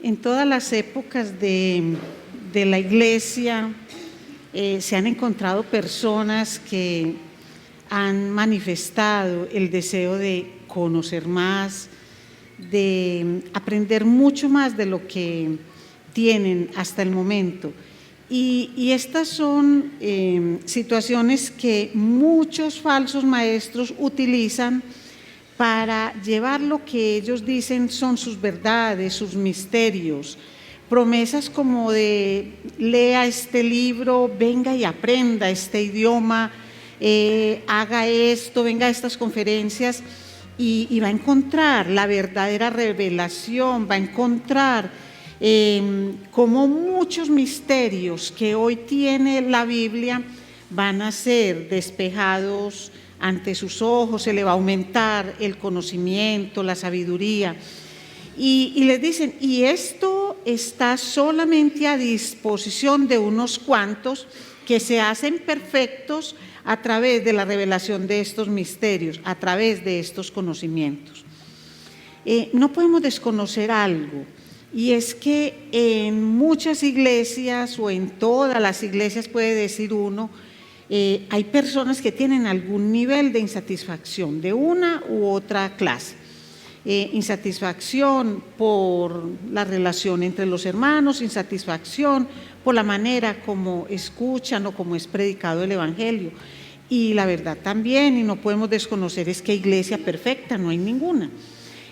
En todas las épocas de la Iglesia se han encontrado personas que han manifestado el deseo de conocer más, de aprender mucho más de lo que tienen hasta el momento. Y estas son situaciones que muchos falsos maestros utilizan para llevar lo que ellos dicen son sus verdades, sus misterios, promesas como de lea este libro, venga y aprenda este idioma, haga esto, venga a estas conferencias y va a encontrar la verdadera revelación, va a encontrar como muchos misterios que hoy tiene la Biblia van a ser despejados ante sus ojos, se le va a aumentar el conocimiento, la sabiduría. Y les dicen, y esto está solamente a disposición de unos cuantos que se hacen perfectos a través de la revelación de estos misterios, a través de estos conocimientos. No podemos desconocer algo, y es que en muchas iglesias o en todas las iglesias, puede decir uno, hay personas que tienen algún nivel de insatisfacción de una u otra clase. Insatisfacción por la relación entre los hermanos, insatisfacción por la manera como escuchan o como es predicado el Evangelio. Y la verdad también, y no podemos desconocer, es que iglesia perfecta no hay ninguna.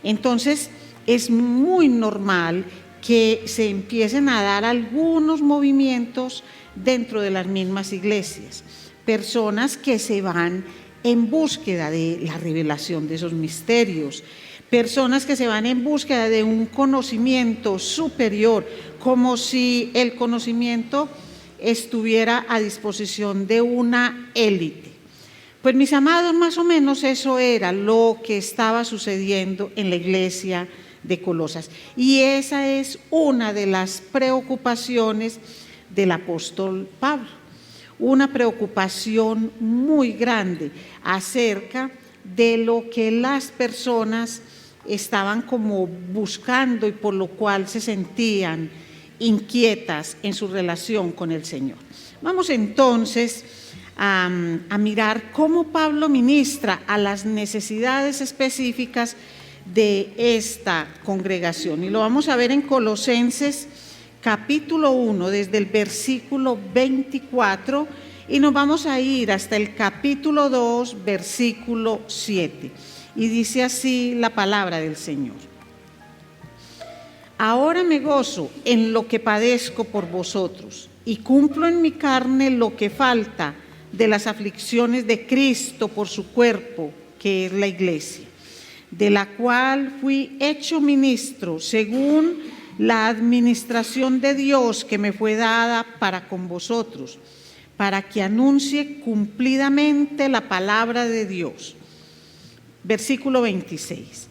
Entonces, es muy normal que se empiecen a dar algunos movimientos dentro de las mismas iglesias. Personas que se van en búsqueda de la revelación de esos misterios, personas que se van en búsqueda de un conocimiento superior, como si el conocimiento estuviera a disposición de una élite. Pues mis amados, más o menos eso era lo que estaba sucediendo en la iglesia de Colosas. Y esa es una de las preocupaciones del apóstol Pablo. Una preocupación muy grande acerca de lo que las personas estaban como buscando y por lo cual se sentían inquietas en su relación con el Señor. Vamos entonces a mirar cómo Pablo ministra a las necesidades específicas de esta congregación. Y lo vamos a ver en Colosenses capítulo 1, desde el versículo 24, y nos vamos a ir hasta el capítulo 2, versículo 7. Y dice así la palabra del Señor. Ahora me gozo en lo que padezco por vosotros, y cumplo en mi carne lo que falta de las aflicciones de Cristo por su cuerpo, que es la iglesia, de la cual fui hecho ministro según la administración de Dios que me fue dada para con vosotros, para que anuncie cumplidamente la palabra de Dios. Versículo 26.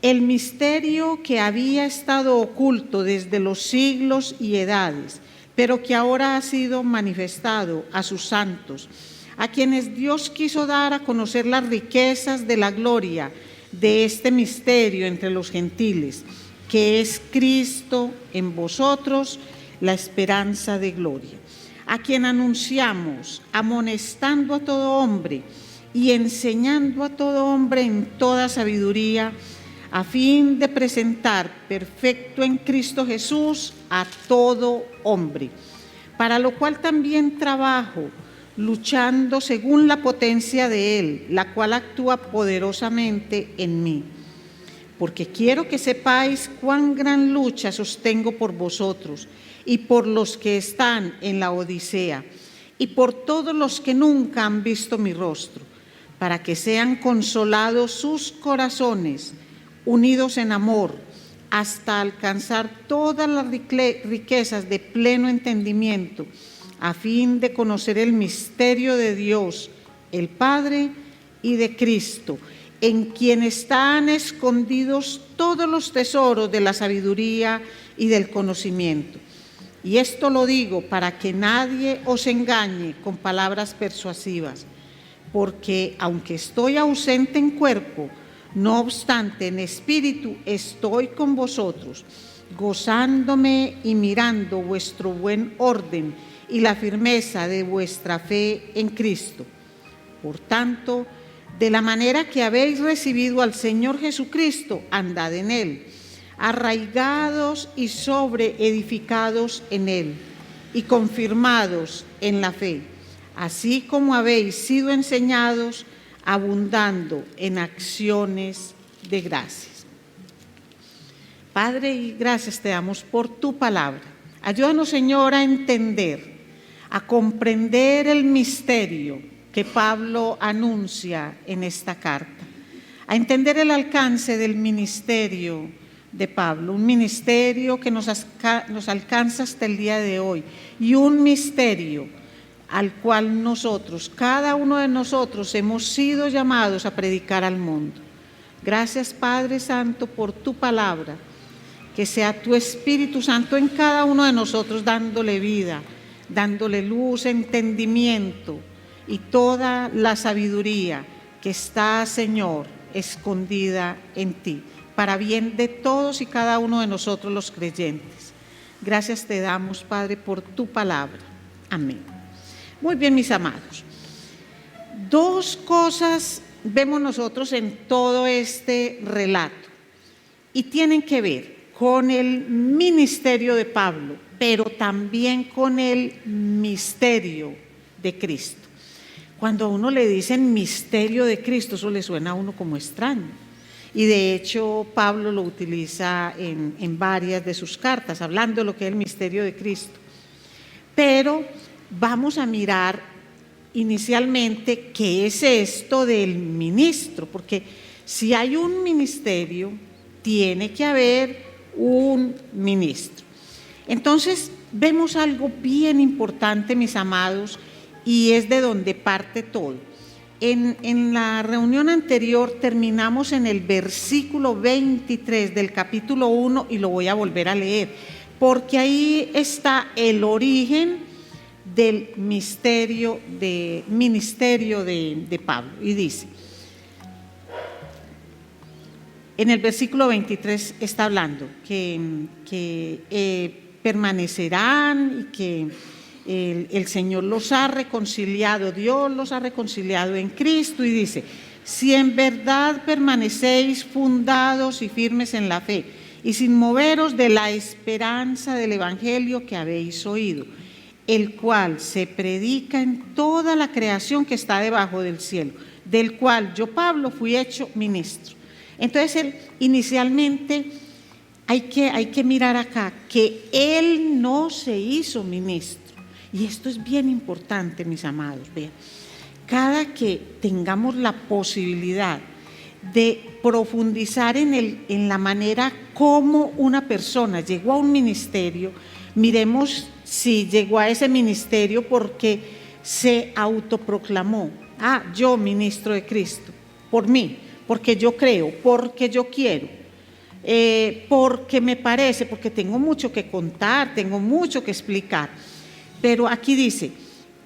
El misterio que había estado oculto desde los siglos y edades, pero que ahora ha sido manifestado a sus santos, a quienes Dios quiso dar a conocer las riquezas de la gloria de este misterio entre los gentiles, que es Cristo en vosotros, la esperanza de gloria, a quien anunciamos, amonestando a todo hombre y enseñando a todo hombre en toda sabiduría, a fin de presentar perfecto en Cristo Jesús a todo hombre, para lo cual también trabajo, luchando según la potencia de Él, la cual actúa poderosamente en mí. Porque quiero que sepáis cuán gran lucha sostengo por vosotros y por los que están en la Odisea y por todos los que nunca han visto mi rostro, para que sean consolados sus corazones, unidos en amor, hasta alcanzar todas las riquezas de pleno entendimiento, a fin de conocer el misterio de Dios, el Padre, y de Cristo, en quien están escondidos todos los tesoros de la sabiduría y del conocimiento. Y esto lo digo para que nadie os engañe con palabras persuasivas, porque aunque estoy ausente en cuerpo, no obstante en espíritu estoy con vosotros, gozándome y mirando vuestro buen orden y la firmeza de vuestra fe en Cristo. Por tanto, de la manera que habéis recibido al Señor Jesucristo, andad en Él, arraigados y sobreedificados en Él, y confirmados en la fe, así como habéis sido enseñados, abundando en acciones de gracias. Padre, y gracias te damos por tu palabra. Ayúdanos, Señor, a entender, a comprender el misterio que Pablo anuncia en esta carta, a entender el alcance del ministerio de Pablo, un ministerio que nos alcanza hasta el día de hoy, y un misterio al cual nosotros, cada uno de nosotros, hemos sido llamados a predicar al mundo. Gracias, Padre Santo, por tu palabra, que sea tu Espíritu Santo en cada uno de nosotros dándole vida, dándole luz, entendimiento y toda la sabiduría que está, Señor, escondida en ti, para bien de todos y cada uno de nosotros los creyentes. Gracias te damos, Padre, por tu palabra. Amén. Muy bien, mis amados. Dos cosas vemos nosotros en todo este relato y tienen que ver con el ministerio de Pablo, pero también con el misterio de Cristo. Cuando a uno le dicen misterio de Cristo, eso le suena a uno como extraño. Y de hecho Pablo lo utiliza en varias de sus cartas, hablando de lo que es el misterio de Cristo. Pero vamos a mirar inicialmente qué es esto del ministro, porque si hay un ministerio, tiene que haber un ministro. Entonces vemos algo bien importante, mis amados, y es de donde parte todo. En la reunión anterior terminamos en el versículo 23 del capítulo 1 y lo voy a volver a leer, porque ahí está el origen del ministerio de Pablo. Y dice, en el versículo 23 está hablando que permanecerán y que el Señor los ha reconciliado, Dios los ha reconciliado en Cristo, y dice, si en verdad permanecéis fundados y firmes en la fe y sin moveros de la esperanza del Evangelio que habéis oído, el cual se predica en toda la creación que está debajo del cielo, del cual yo, Pablo, fui hecho ministro. Entonces, inicialmente hay que mirar acá que él no se hizo ministro. Y esto es bien importante, mis amados. Vean, cada que tengamos la posibilidad de profundizar en la manera como una persona llegó a un ministerio, miremos si llegó a ese ministerio porque se autoproclamó, yo ministro de Cristo, por mí, porque yo creo, porque yo quiero, porque me parece, porque tengo mucho que contar, tengo mucho que explicar. Pero aquí dice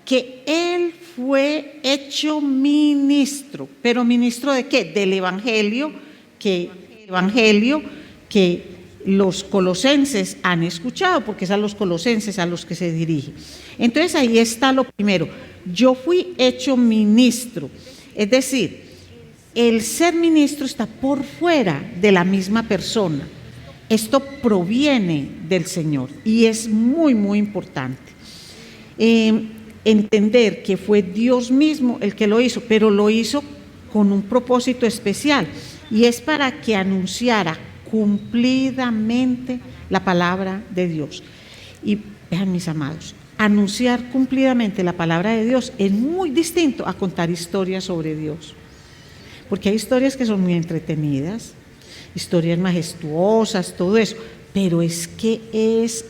que él fue hecho ministro, pero ministro ¿de qué? Del Evangelio que los colosenses han escuchado, porque es a los colosenses a los que se dirige. Entonces ahí está lo primero, yo fui hecho ministro, es decir, el ser ministro está por fuera de la misma persona. Esto proviene del Señor y es muy, muy importante. Entender que fue Dios mismo el que lo hizo, pero lo hizo con un propósito especial, y es para que anunciara cumplidamente la palabra de Dios. Y vean, mis amados, anunciar cumplidamente la palabra de Dios es muy distinto a contar historias sobre Dios, porque hay historias que son muy entretenidas, historias majestuosas, todo eso, pero es que es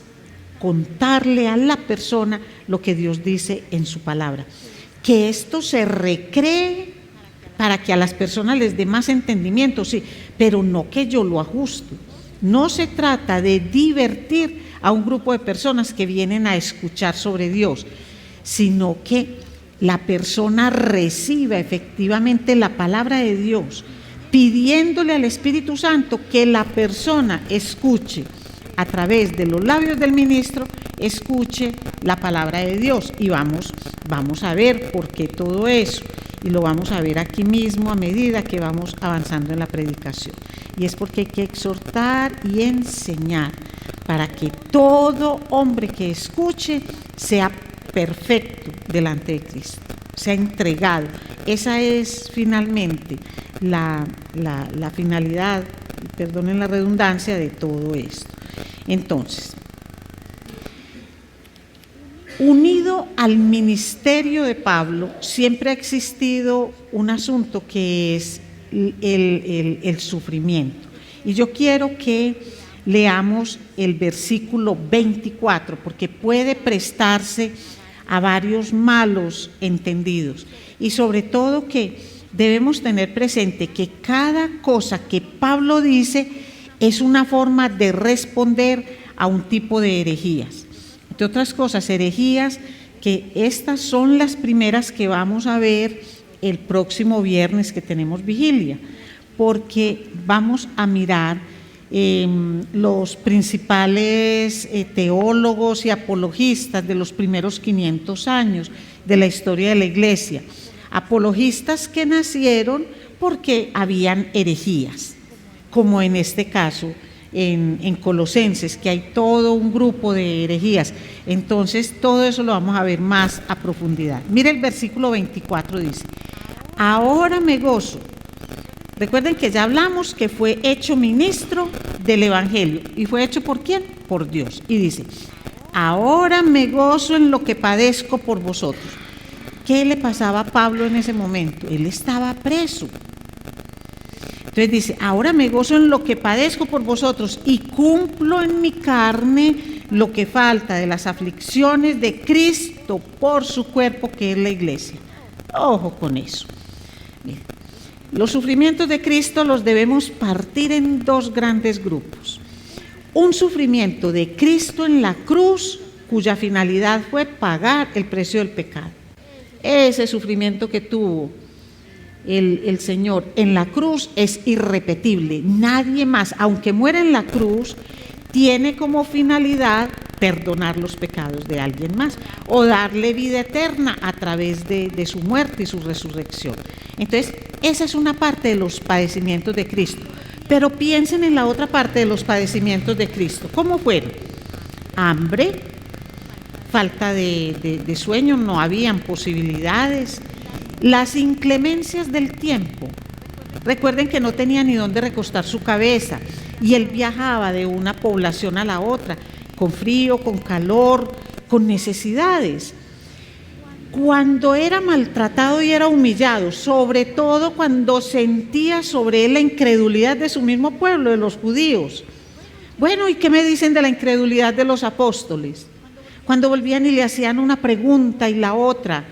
contarle a la persona lo que Dios dice en su palabra, que esto se recree para que a las personas les dé más entendimiento, sí, pero no que yo lo ajuste. No se trata de divertir a un grupo de personas que vienen a escuchar sobre Dios, sino que la persona reciba efectivamente la palabra de Dios, pidiéndole al Espíritu Santo que la persona escuche a través de los labios del ministro escuche la palabra de Dios. Y vamos a ver por qué todo eso. Y lo vamos a ver aquí mismo a medida que vamos avanzando en la predicación. Y es porque hay que exhortar y enseñar para que todo hombre que escuche sea perfecto delante de Cristo, sea entregado. Esa es finalmente la finalidad, perdonen la redundancia, de todo esto. Entonces, unido al ministerio de Pablo, siempre ha existido un asunto que es el sufrimiento. Y yo quiero que leamos el versículo 24, porque puede prestarse a varios malos entendidos. Y sobre todo que debemos tener presente que cada cosa que Pablo dice es una forma de responder a un tipo de herejías. Entre otras cosas, herejías que estas son las primeras que vamos a ver el próximo viernes que tenemos vigilia, porque vamos a mirar los principales teólogos y apologistas de los primeros 500 años de la historia de la Iglesia. Apologistas que nacieron porque habían herejías, como en este caso en Colosenses, que hay todo un grupo de herejías. Entonces, todo eso lo vamos a ver más a profundidad. Mire el versículo 24, dice: ahora me gozo. Recuerden que ya hablamos que fue hecho ministro del Evangelio. ¿Y fue hecho por quién? Por Dios. Y dice: ahora me gozo en lo que padezco por vosotros. ¿Qué le pasaba a Pablo en ese momento? Él estaba preso. Entonces dice: ahora me gozo en lo que padezco por vosotros y cumplo en mi carne lo que falta de las aflicciones de Cristo por su cuerpo, que es la iglesia. Ojo con eso. Miren, los sufrimientos de Cristo los debemos partir en dos grandes grupos. Un sufrimiento de Cristo en la cruz, cuya finalidad fue pagar el precio del pecado. Ese sufrimiento que tuvo el Señor en la cruz es irrepetible. Nadie más, aunque muera en la cruz, tiene como finalidad perdonar los pecados de alguien más o darle vida eterna a través de su muerte y su resurrección. Entonces, esa es una parte de los padecimientos de Cristo. Pero piensen en la otra parte de los padecimientos de Cristo. ¿Cómo fueron? Hambre, falta de sueño, no habían posibilidades. Las inclemencias del tiempo. Recuerden que no tenía ni dónde recostar su cabeza y él viajaba de una población a la otra, con frío, con calor, con necesidades. Cuando era maltratado y era humillado, sobre todo cuando sentía sobre él la incredulidad de su mismo pueblo, de los judíos. Bueno, ¿y qué me dicen de la incredulidad de los apóstoles? Cuando volvían y le hacían una pregunta y la otra,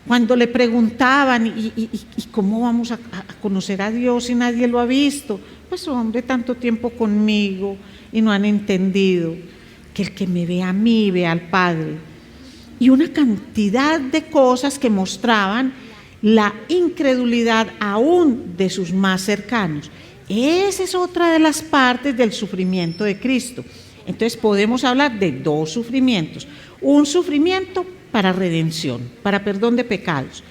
cuando le preguntaban, ¿y cómo vamos a conocer a Dios si nadie lo ha visto? Pues hombre, tanto tiempo conmigo y no han entendido que el que me ve a mí, ve al Padre. Y una cantidad de cosas que mostraban la incredulidad aún de sus más cercanos. Esa es otra de las partes del sufrimiento de Cristo. Entonces podemos hablar de dos sufrimientos. Un sufrimiento para redención, para perdón de pecados,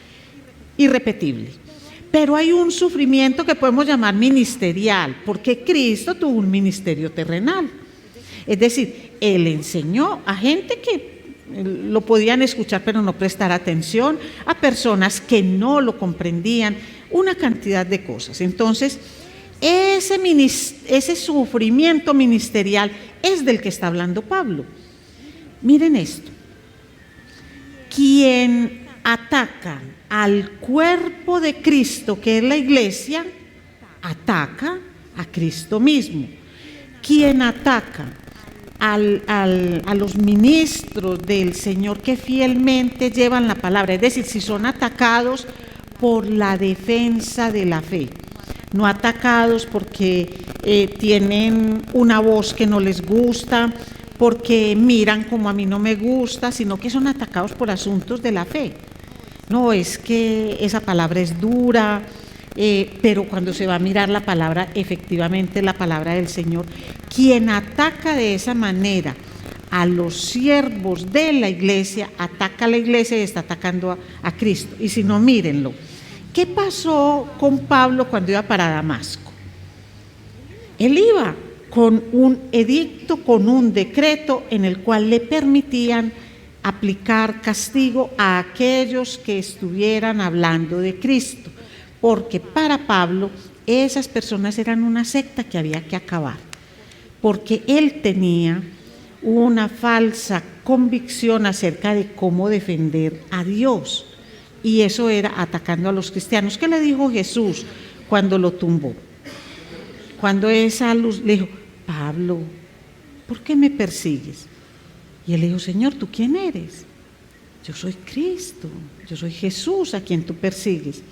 irrepetible. Pero hay un sufrimiento que podemos llamar ministerial, porque Cristo tuvo un ministerio terrenal. Es decir, Él enseñó a gente que lo podían escuchar pero no prestar atención, a personas que no lo comprendían, una cantidad de cosas. Entonces, ese sufrimiento ministerial es del que está hablando Pablo. Miren esto: quien ataca al cuerpo de Cristo, que es la iglesia, ataca a Cristo mismo. Quien ataca a los ministros del Señor que fielmente llevan la palabra, es decir, si son atacados por la defensa de la fe, no atacados porque tienen una voz que no les gusta, porque miran como a mí no me gusta, sino que son atacados por asuntos de la fe. No, es que esa palabra es dura, pero cuando se va a mirar la palabra, efectivamente la palabra del Señor, quien ataca de esa manera a los siervos de la iglesia, ataca a la iglesia y está atacando a Cristo. Y si no, mírenlo. ¿Qué pasó con Pablo cuando iba para Damasco? Él iba con un edicto, con un decreto en el cual le permitían aplicar castigo a aquellos que estuvieran hablando de Cristo, porque para Pablo esas personas eran una secta que había que acabar, porque él tenía una falsa convicción acerca de cómo defender a Dios, y eso era atacando a los cristianos. ¿Qué le dijo Jesús cuando lo tumbó? Cuando esa luz le dijo: Pablo, ¿por qué me persigues? Y él le dijo: Señor, ¿tú quién eres? Yo soy Cristo, yo soy Jesús a quien tú persigues.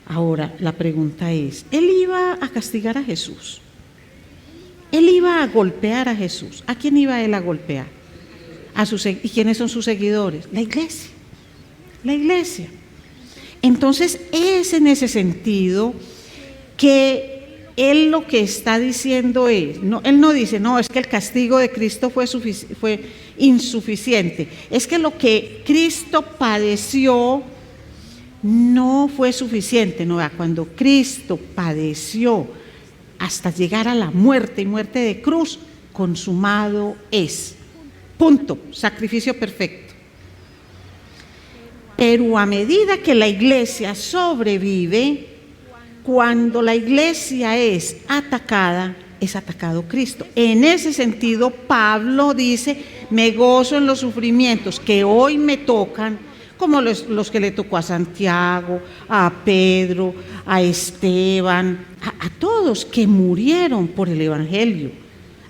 Ahora la pregunta es, él iba a castigar a Jesús, él iba a golpear a Jesús. ¿A quién iba él a golpear? ¿Y quiénes son sus seguidores? La iglesia, la iglesia. Entonces es en ese sentido que él lo que está diciendo es, no, él no dice, no, es que el castigo de Cristo fue insuficiente, es que lo que Cristo padeció no fue suficiente. No, cuando Cristo padeció hasta llegar a la muerte y muerte de cruz, consumado es. Punto, sacrificio perfecto. Pero a medida que la iglesia sobrevive, cuando la iglesia es atacado Cristo. En ese sentido, Pablo dice: me gozo en los sufrimientos que hoy me tocan, como los que le tocó a Santiago, a Pedro, a Esteban, a todos que murieron por el Evangelio,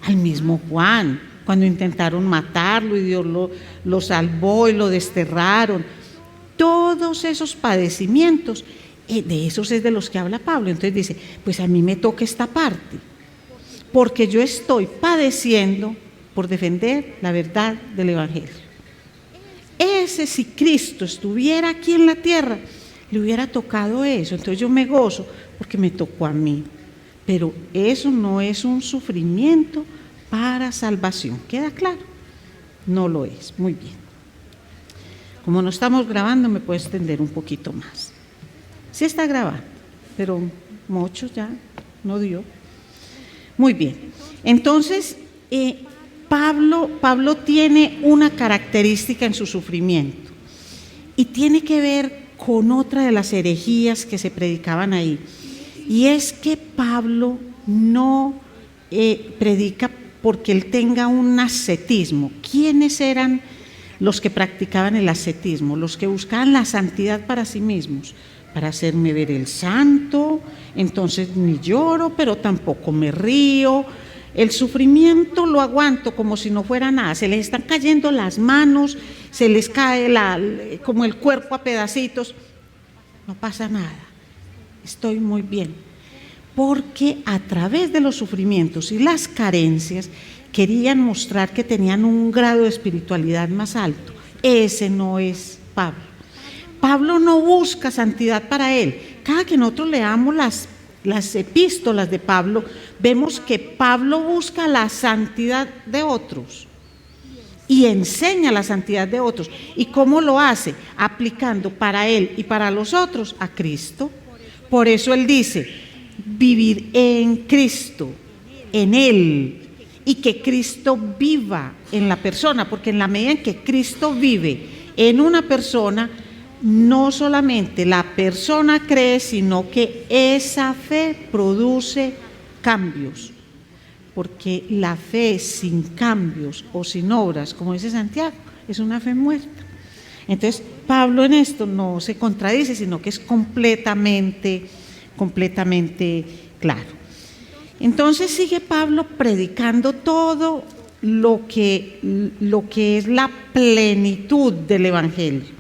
al mismo Juan, cuando intentaron matarlo y Dios lo salvó y lo desterraron. Todos esos padecimientos, de esos es de los que habla Pablo. Entonces dice: pues a mí me toca esta parte, porque yo estoy padeciendo por defender la verdad del Evangelio. Si Cristo estuviera aquí en la tierra, le hubiera tocado eso. Entonces yo me gozo porque me tocó a mí. Pero eso no es un sufrimiento para salvación. ¿Queda claro? No lo es. Muy bien. Como no estamos grabando, me puedo extender un poquito más. Sí está grabando, pero mucho ya no dio. Muy bien. Entonces, Pablo tiene una característica en su sufrimiento y tiene que ver con otra de las herejías que se predicaban ahí, y es que Pablo no predica porque él tenga un ascetismo. ¿Quiénes eran los que practicaban el ascetismo? Los que buscaban la santidad para sí mismos, para hacerme ver el santo, entonces ni lloro, pero tampoco me río. El sufrimiento lo aguanto como si no fuera nada. Se les están cayendo las manos, se les cae como el cuerpo a pedacitos. No pasa nada, estoy muy bien. Porque a través de los sufrimientos y las carencias querían mostrar que tenían un grado de espiritualidad más alto. Ese no es Pablo. Pablo no busca santidad para él. Cada que nosotros leamos las epístolas de Pablo, vemos que Pablo busca la santidad de otros y enseña la santidad de otros. ¿Y cómo lo hace? Aplicando para él y para los otros a Cristo. Por eso él dice: vivir en Cristo, en él, y que Cristo viva en la persona, porque en la medida en que Cristo vive en una persona, no solamente la persona cree, sino que esa fe produce cambios, porque la fe sin cambios o sin obras, como dice Santiago, es una fe muerta. Entonces Pablo en esto no se contradice, sino que es completamente claro. Entonces sigue Pablo predicando todo lo que es la plenitud del Evangelio.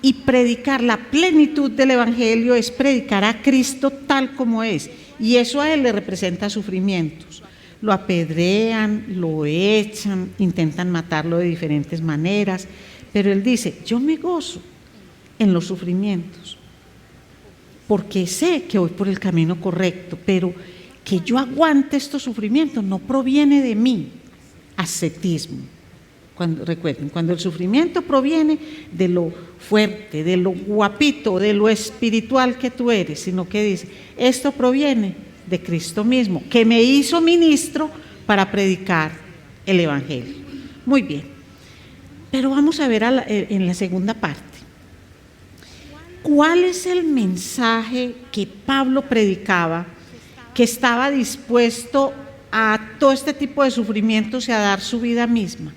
Y predicar la plenitud del Evangelio es predicar a Cristo tal como es, y eso a él le representa sufrimientos. Lo apedrean, lo echan, intentan matarlo de diferentes maneras, pero él dice: yo me gozo en los sufrimientos, porque sé que voy por el camino correcto, pero que yo aguante estos sufrimientos no proviene de mí. Ascetismo. Recuerden, cuando el sufrimiento proviene de lo fuerte, de lo guapito, de lo espiritual que tú eres, sino que dice, esto proviene de Cristo mismo, que me hizo ministro para predicar el Evangelio. Muy bien, pero vamos a ver en la segunda parte. ¿Cuál es el mensaje que Pablo predicaba, que estaba dispuesto a todo este tipo de sufrimientos y a dar su vida misma?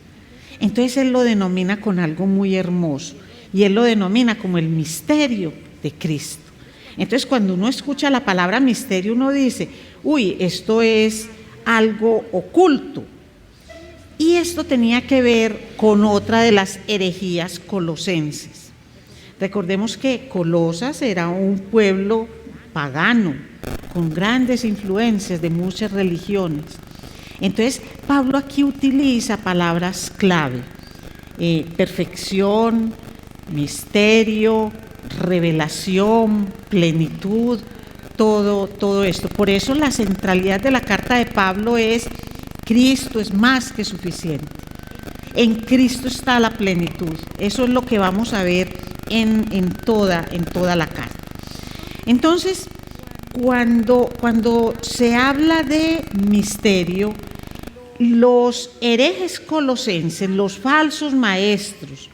Entonces él lo denomina con algo muy hermoso, y él lo denomina como el misterio de Cristo. Entonces cuando uno escucha la palabra misterio, uno dice, uy, esto es algo oculto. Y esto tenía que ver con otra de las herejías colosenses. Recordemos que Colosas era un pueblo pagano, con grandes influencias de muchas religiones. Entonces, Pablo aquí utiliza palabras clave, perfección, misterio, revelación, plenitud, todo esto. Por eso la centralidad de la carta de Pablo es: Cristo es más que suficiente. En Cristo está la plenitud. Eso es lo que vamos a ver en toda la carta. Entonces, cuando se habla de misterio, los herejes colosenses, los falsos maestros,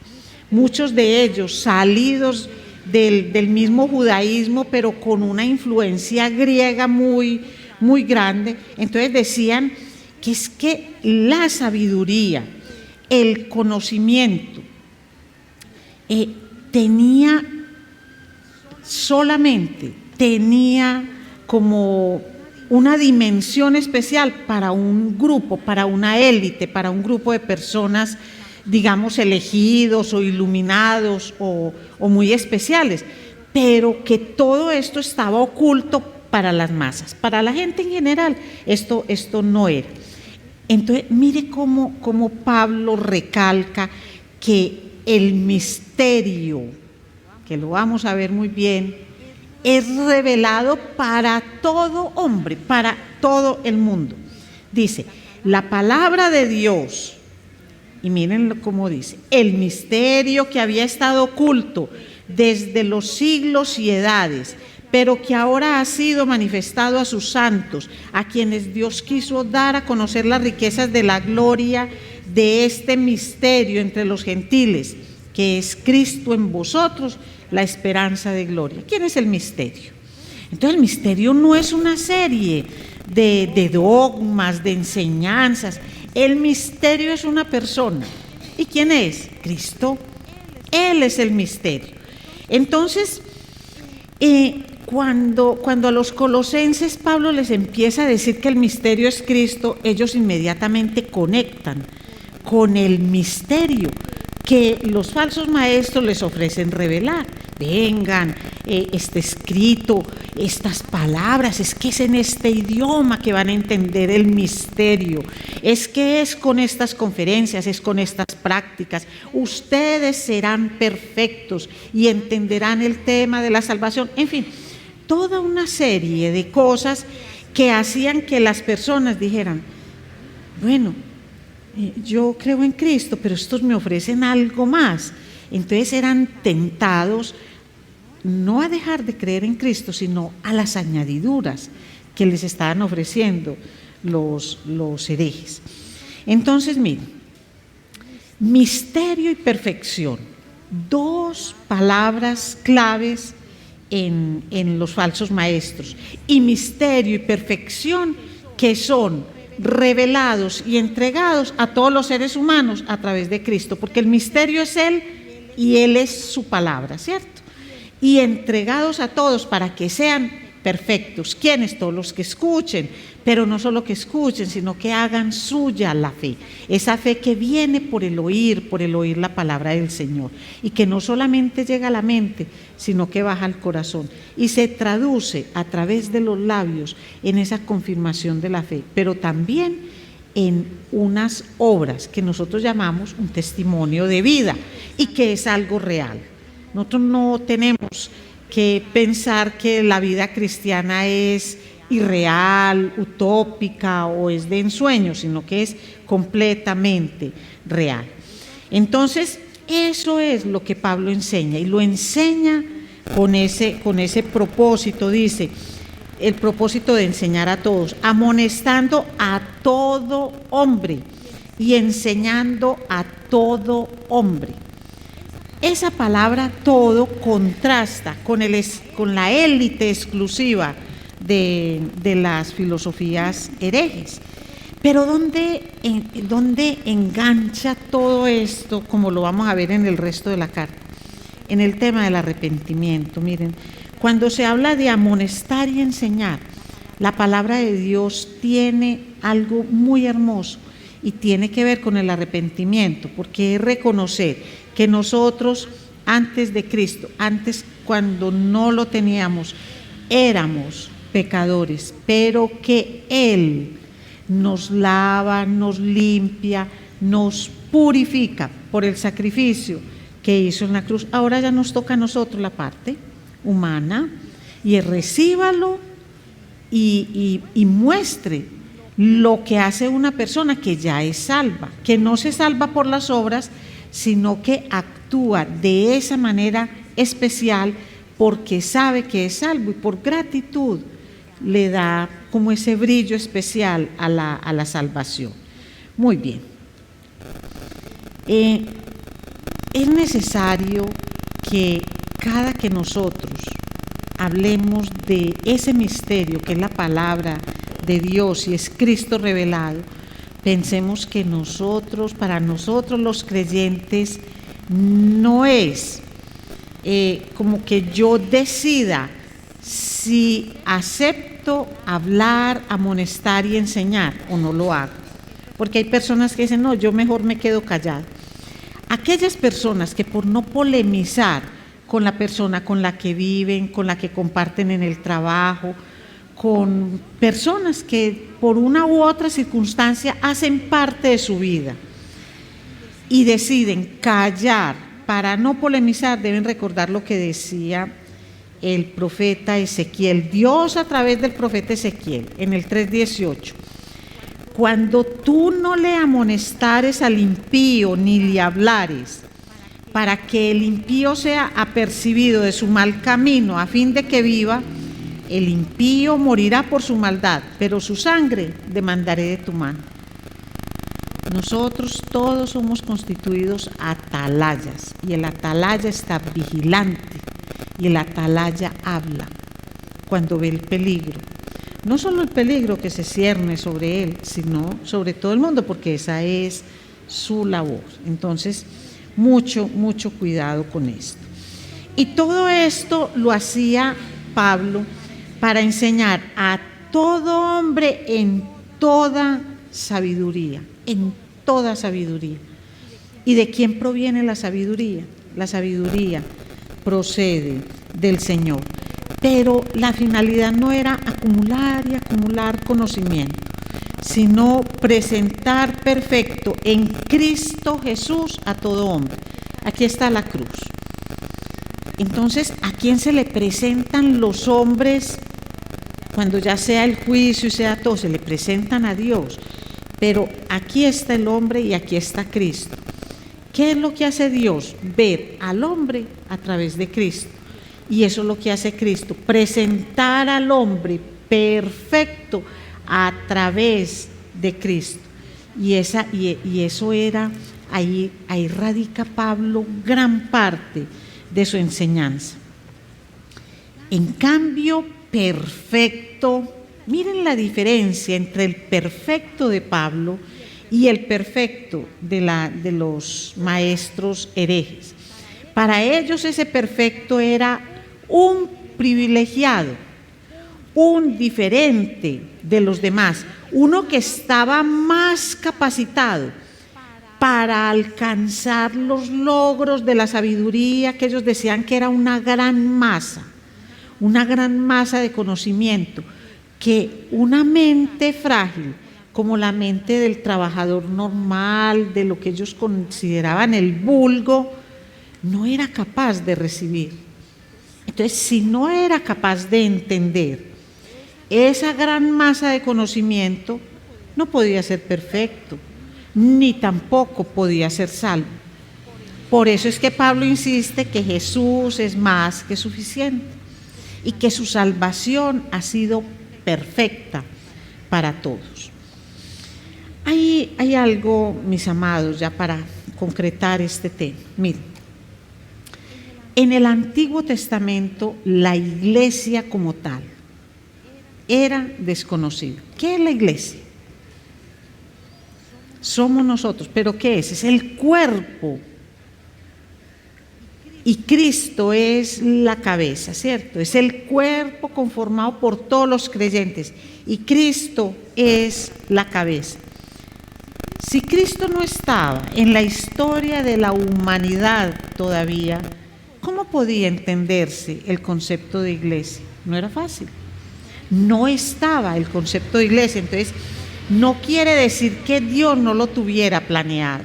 muchos de ellos salidos del mismo judaísmo, pero con una influencia griega muy, muy grande, entonces decían que es que la sabiduría, el conocimiento, tenía como una dimensión especial para un grupo, para una élite, para un grupo de personas, digamos, elegidos o iluminados o muy especiales, pero que todo esto estaba oculto para las masas, para la gente en general, esto no era. Entonces, mire cómo Pablo recalca que el misterio, que lo vamos a ver muy bien, es revelado para todo hombre, para todo el mundo. Dice, la palabra de Dios, y miren cómo dice, el misterio que había estado oculto desde los siglos y edades, pero que ahora ha sido manifestado a sus santos, a quienes Dios quiso dar a conocer las riquezas de la gloria de este misterio entre los gentiles, que es Cristo en vosotros, la esperanza de gloria. ¿Quién es el misterio? Entonces el misterio no es una serie de dogmas, de enseñanzas. El misterio es una persona. ¿Y quién es? Cristo. Él es el misterio. Entonces, cuando a los colosenses Pablo les empieza a decir que el misterio es Cristo, ellos inmediatamente conectan con el misterio que los falsos maestros les ofrecen revelar. Vengan, está escrito, estas palabras, es que es en este idioma que van a entender el misterio, es que es con estas conferencias, es con estas prácticas, ustedes serán perfectos y entenderán el tema de la salvación. En fin, toda una serie de cosas que hacían que las personas dijeran, bueno, yo creo en Cristo, pero estos me ofrecen algo más. Entonces eran tentados no a dejar de creer en Cristo, sino a las añadiduras que les estaban ofreciendo los herejes. Entonces, miren, misterio y perfección, dos palabras claves en los falsos maestros. Y misterio y perfección que son revelados y entregados a todos los seres humanos a través de Cristo, porque el misterio es Él y Él es su palabra, ¿cierto? Y entregados a todos para que sean perfectos. ¿Quiénes? Todos los que escuchen, pero no solo que escuchen, sino que hagan suya la fe, esa fe que viene por el oír la palabra del Señor, y que no solamente llega a la mente, sino que baja al corazón y se traduce a través de los labios en esa confirmación de la fe, pero también en unas obras que nosotros llamamos un testimonio de vida y que es algo real. Nosotros no tenemos que pensar que la vida cristiana es irreal, utópica o es de ensueño, sino que es completamente real. Entonces, eso es lo que Pablo enseña, y lo enseña con ese propósito. Dice, el propósito de enseñar a todos, amonestando a todo hombre y enseñando a todo hombre. Esa palabra todo contrasta con la élite exclusiva de las filosofías herejes. Pero ¿dónde engancha todo esto, como lo vamos a ver en el resto de la carta? En el tema del arrepentimiento. Miren, cuando se habla de amonestar y enseñar, la palabra de Dios tiene algo muy hermoso y tiene que ver con el arrepentimiento, porque es reconocer que nosotros antes de Cristo, antes cuando no lo teníamos, éramos pecadores, pero que Él nos lava, nos limpia, nos purifica por el sacrificio que hizo en la cruz. Ahora ya nos toca a nosotros la parte humana, y recíbalo y muestre lo que hace una persona que ya es salva, que no se salva por las obras, sino que actúa de esa manera especial porque sabe que es salvo, y por gratitud le da como ese brillo especial a la salvación. Muy bien. Es necesario que cada que nosotros hablemos de ese misterio que es la palabra de Dios y es Cristo revelado, pensemos que para nosotros los creyentes, no es como que yo decida si acepto hablar, amonestar y enseñar o no lo hago. Porque hay personas que dicen, no, yo mejor me quedo callado. Aquellas personas que por no polemizar con la persona con la que viven, con la que comparten en el trabajo, con personas que por una u otra circunstancia hacen parte de su vida y deciden callar para no polemizar, deben recordar lo que decía el profeta Ezequiel, Dios a través del profeta Ezequiel, en el 3:18. Cuando tú no le amonestares al impío ni le hablares, para que el impío sea apercibido de su mal camino, a fin de que viva, el impío morirá por su maldad, pero su sangre demandaré de tu mano. Nosotros todos somos constituidos atalayas, y el atalaya está vigilante, y el atalaya habla cuando ve el peligro. No solo el peligro que se cierne sobre él, sino sobre todo el mundo, porque esa es su labor. Entonces, mucho cuidado con esto. Y todo esto lo hacía Pablo para enseñar a todo hombre en toda sabiduría, en toda sabiduría. ¿Y de quién proviene la sabiduría? La sabiduría procede del Señor. Pero la finalidad no era acumular y acumular conocimiento, sino presentar perfecto en Cristo Jesús a todo hombre. Aquí está la cruz. Entonces, ¿a quién se le presentan los hombres cuando ya sea el juicio y sea todo? Se le presentan a Dios. Pero aquí está el hombre y aquí está Cristo. ¿Qué es lo que hace Dios? Ver al hombre a través de Cristo. Y eso es lo que hace Cristo, presentar al hombre perfecto a través de Cristo. Y eso era, ahí radica Pablo gran parte de su enseñanza. En cambio, perfecto, miren la diferencia entre el perfecto de Pablo y el perfecto de los maestros herejes. Para ellos ese perfecto era un privilegiado, un diferente de los demás, uno que estaba más capacitado para alcanzar los logros de la sabiduría que ellos decían que era una gran masa de conocimiento, que una mente frágil como la mente del trabajador normal, de lo que ellos consideraban el vulgo, no era capaz de recibir. Entonces, si no era capaz de entender esa gran masa de conocimiento, no podía ser perfecto, ni tampoco podía ser salvo. Por eso es que Pablo insiste que Jesús es más que suficiente y que su salvación ha sido perfecta para todos. Hay algo, mis amados, ya para concretar este tema. Miren, en el Antiguo Testamento la iglesia como tal era desconocida. ¿Qué es la iglesia? Somos nosotros, pero ¿qué es? Es el cuerpo. Y Cristo es la cabeza, ¿cierto? Es el cuerpo conformado por todos los creyentes. Y Cristo es la cabeza. Si Cristo no estaba en la historia de la humanidad todavía, ¿cómo podía entenderse el concepto de iglesia? No era fácil. No estaba el concepto de iglesia. Entonces, no quiere decir que Dios no lo tuviera planeado,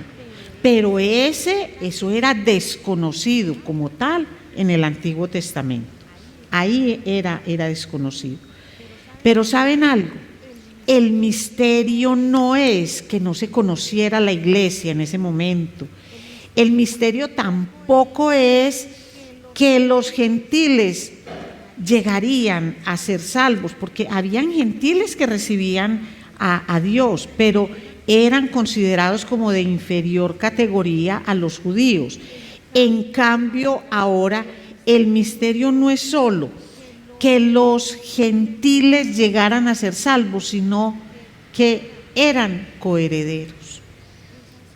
pero eso era desconocido como tal en el Antiguo Testamento. Ahí era desconocido. Pero ¿saben algo? El misterio no es que no se conociera la iglesia en ese momento. El misterio tampoco es que los gentiles llegarían a ser salvos, porque habían gentiles que recibían a Dios, pero eran considerados como de inferior categoría a los judíos. En cambio, ahora el misterio no es solo que los gentiles llegaran a ser salvos, sino que eran coherederos.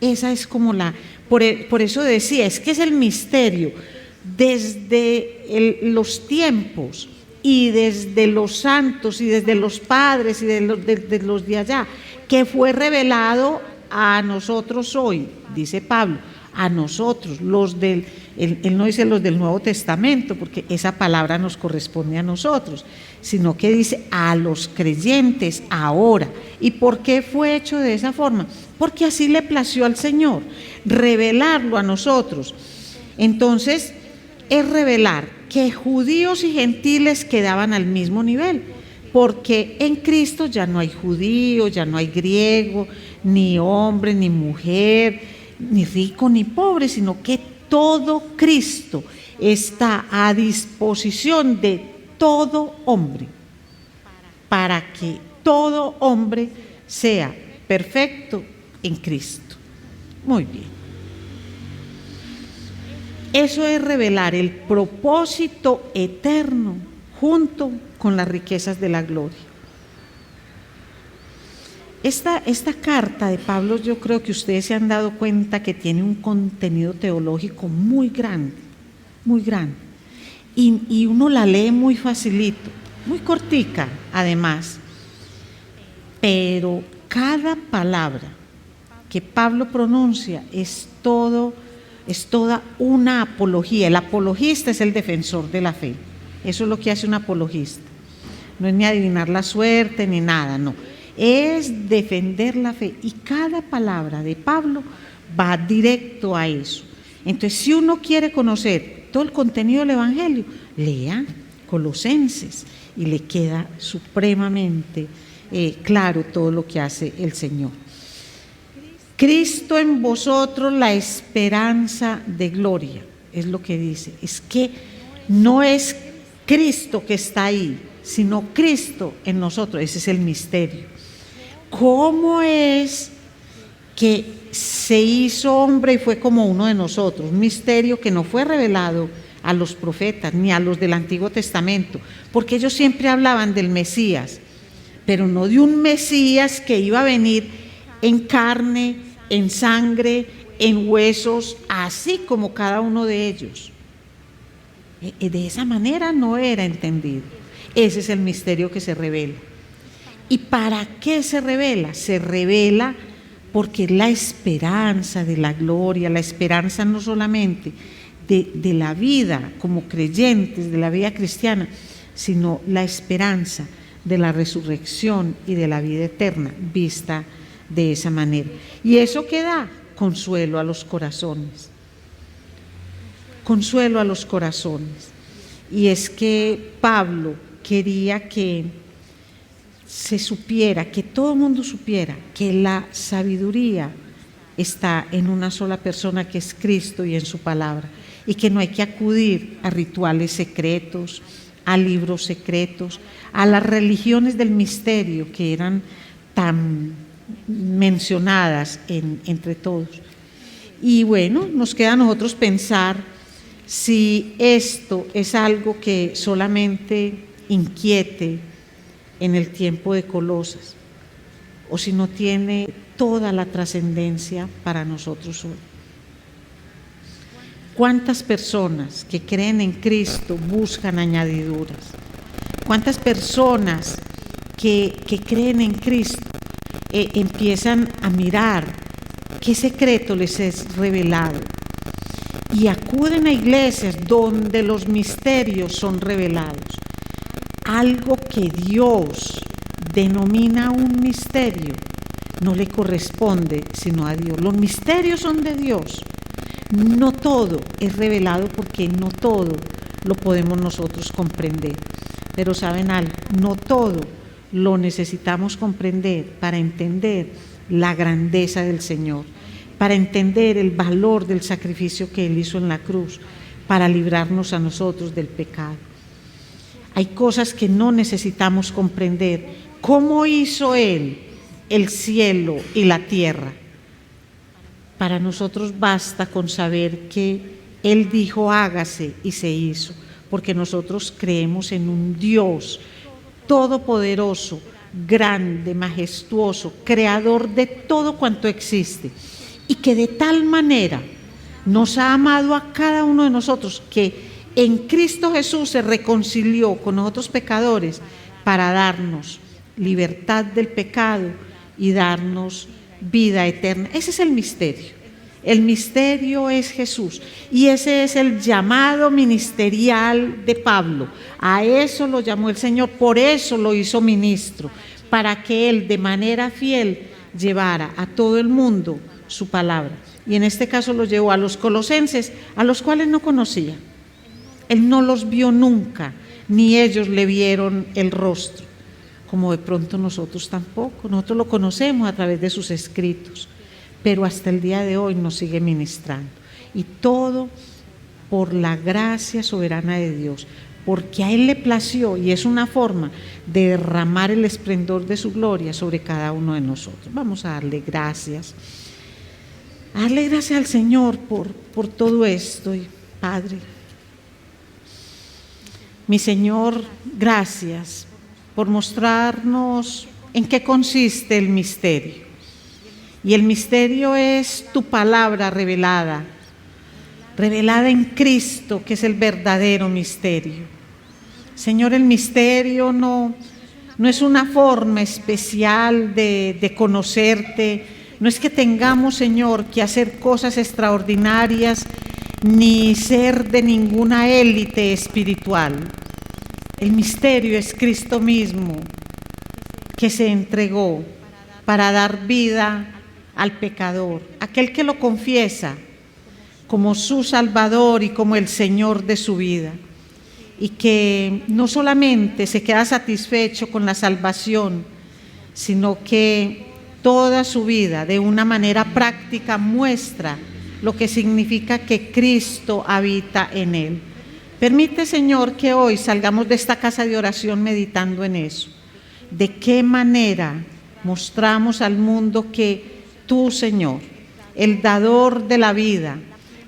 Esa es como por eso decía, es que es el misterio desde los tiempos y desde los santos y desde los padres y de los de allá, que fue revelado a nosotros hoy, dice Pablo, a nosotros, él no dice los del Nuevo Testamento, porque esa palabra nos corresponde a nosotros, sino que dice a los creyentes ahora. ¿Y por qué fue hecho de esa forma? Porque así le plació al Señor, revelarlo a nosotros. Entonces, es revelar que judíos y gentiles quedaban al mismo nivel, porque en Cristo ya no hay judío, ya no hay griego, ni hombre, ni mujer, ni rico, ni pobre, sino que todo Cristo está a disposición de todo hombre, para que todo hombre sea perfecto en Cristo. Muy bien. Eso es revelar el propósito eterno junto con las riquezas de la gloria. Esta carta de Pablo, yo creo que ustedes se han dado cuenta que tiene un contenido teológico muy grande, y uno la lee muy facilito, muy cortica además, pero cada palabra que Pablo pronuncia es toda una apología. El apologista es el defensor de la fe. Eso es lo que hace un apologista. No es ni adivinar la suerte ni nada, no. Es defender la fe. Y cada palabra de Pablo va directo a eso. Entonces, si uno quiere conocer todo el contenido del Evangelio, lea Colosenses y le queda supremamente claro todo lo que hace el Señor. Cristo en vosotros, la esperanza de gloria, es lo que dice. Es que no es Cristo que está ahí, sino Cristo en nosotros. Ese es el misterio. ¿Cómo es que se hizo hombre y fue como uno de nosotros? Un misterio que no fue revelado a los profetas ni a los del Antiguo Testamento, porque ellos siempre hablaban del Mesías, pero no de un Mesías que iba a venir en carne, en sangre, en huesos, así como cada uno de ellos. De esa manera no era entendido. Ese es el misterio que se revela. ¿Y para qué se revela? Se revela porque es la esperanza de la gloria, la esperanza no solamente de la vida como creyentes, de la vida cristiana, sino la esperanza de la resurrección y de la vida eterna vista de esa manera. ¿Y eso qué da? Consuelo a los corazones. Consuelo a los corazones. y es que Pablo quería que se supiera, que todo el mundo supiera que la sabiduría está en una sola persona, que es Cristo, y en su palabra, y que no hay que acudir a rituales secretos, a libros secretos, a las religiones del misterio que eran tan mencionadas entre todos. Y bueno, nos queda a nosotros pensar si esto es algo que solamente inquiete en el tiempo de Colosas, o si no tiene toda la trascendencia para nosotros hoy. ¿Cuántas personas que creen en Cristo buscan añadiduras? ¿Cuántas personas que creen en Cristo empiezan a mirar qué secreto les es revelado? Y acuden a iglesias donde los misterios son revelados. Algo que Dios denomina un misterio no le corresponde sino a Dios. Los misterios son de Dios. No todo es revelado, porque no todo lo podemos nosotros comprender. Pero ¿saben algo? No todo lo necesitamos comprender para entender la grandeza del Señor, para entender el valor del sacrificio que Él hizo en la cruz, para librarnos a nosotros del pecado. Hay cosas que no necesitamos comprender. ¿Cómo hizo Él el cielo y la tierra? Para nosotros basta con saber que Él dijo hágase y se hizo, porque nosotros creemos en un Dios todopoderoso, grande, majestuoso, creador de todo cuanto existe, y que de tal manera nos ha amado a cada uno de nosotros que en Cristo Jesús se reconcilió con nosotros pecadores para darnos libertad del pecado y darnos vida eterna. Ese es el misterio. El misterio es Jesús, y ese es el llamado ministerial de Pablo. A eso lo llamó el Señor, por eso lo hizo ministro, para que él de manera fiel llevara a todo el mundo su palabra. Y en este caso lo llevó a los colosenses, a los cuales no conocía. Él no los vio nunca, ni ellos le vieron el rostro, como de pronto nosotros tampoco. Nosotros lo conocemos a través de sus escritos, pero hasta el día de hoy nos sigue ministrando. Y todo por la gracia soberana de Dios, porque a Él le plació, y es una forma de derramar el esplendor de su gloria sobre cada uno de nosotros. Vamos a darle gracias. Darle gracias al Señor por todo esto. Y Padre, mi Señor, gracias por mostrarnos en qué consiste el misterio. Y el misterio es tu palabra revelada en Cristo, que es el verdadero misterio. Señor, el misterio no es una forma especial de conocerte. No es que tengamos, Señor, que hacer cosas extraordinarias, ni ser de ninguna élite espiritual. El misterio es Cristo mismo, que se entregó para dar vida al pecador, aquel que lo confiesa como su Salvador y como el Señor de su vida, y que no solamente se queda satisfecho con la salvación, sino que toda su vida de una manera práctica muestra lo que significa que Cristo habita en él. Permite, Señor, que hoy salgamos de esta casa de oración meditando en eso. ¿De qué manera mostramos al mundo que tú, Señor, el dador de la vida,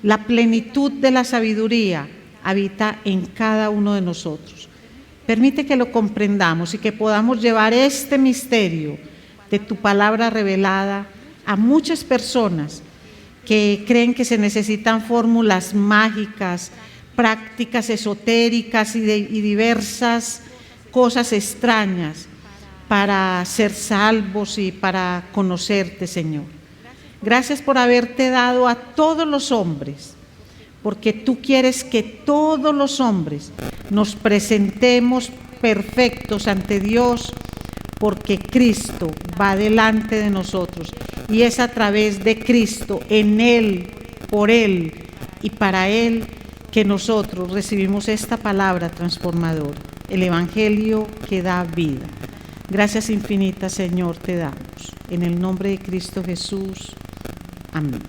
la plenitud de la sabiduría, habita en cada uno de nosotros? Permite que lo comprendamos y que podamos llevar este misterio de tu palabra revelada a muchas personas que creen que se necesitan fórmulas mágicas, prácticas esotéricas y diversas cosas extrañas para ser salvos y para conocerte, Señor. Gracias por haberte dado a todos los hombres, porque tú quieres que todos los hombres nos presentemos perfectos ante Dios, porque Cristo va delante de nosotros y es a través de Cristo, en Él, por Él y para Él, que nosotros recibimos esta palabra transformadora, el Evangelio que da vida. Gracias infinitas, Señor, te damos. En el nombre de Cristo Jesús. Amén.